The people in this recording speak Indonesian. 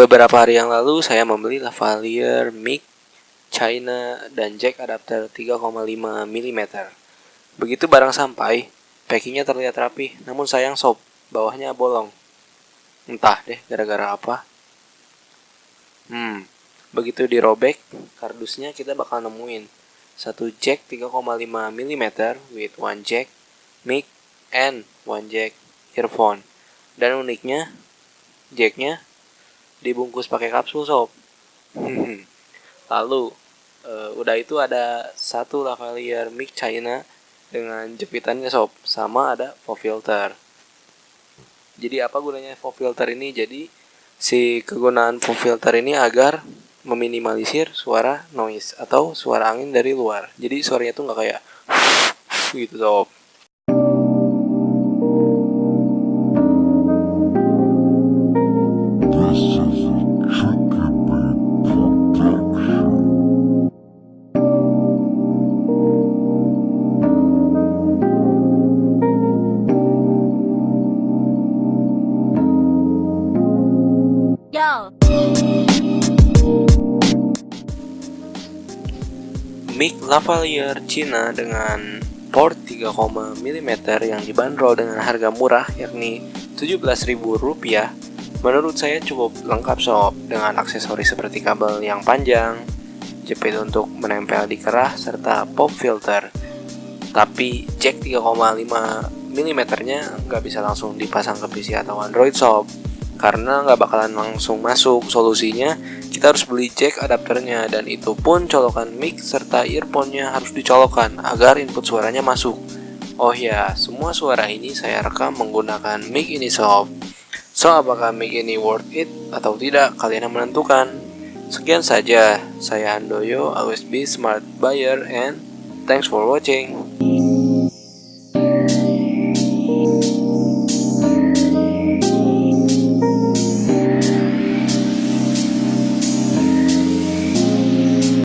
Beberapa hari yang lalu saya membeli lavalier mic China dan jack adapter 3,5 mm. Begitu barang sampai, packingnya terlihat rapi, namun sayang sob, bawahnya bolong. Entah deh gara-gara apa. Begitu dirobek, kardusnya kita bakal nemuin satu jack 3,5 mm with one jack, mic, and one jack earphone. Dan uniknya, jacknya dibungkus pakai kapsul sob. Lalu udah itu ada satu lavalier mic China dengan jepitannya sob, sama ada pop filter. Jadi apa gunanya pop filter ini? Jadi si kegunaan pop filter ini agar meminimalisir suara noise atau suara angin dari luar. Jadi suaranya tuh nggak kayak gitu sob. Mic lavalier Cina dengan port 3, mm yang dibanderol dengan harga murah yakni Rp17.000 menurut saya cukup lengkap sob, dengan aksesoris seperti kabel yang panjang, jepit untuk menempel di kerah, serta pop filter. Tapi jack 3,5 mm nya nggak bisa langsung dipasang ke PC atau Android sob, karena nggak bakalan langsung masuk. Solusinya kita harus beli jack adapternya, dan itu pun colokan mic serta earphone-nya harus dicolokkan agar input suaranya masuk. Oh ya, semua suara ini saya rekam menggunakan mic ini sob. So, apakah mic ini worth it atau tidak? Kalian yang menentukan. Sekian saja, saya Handoyo, always be smart buyer, and thanks for watching.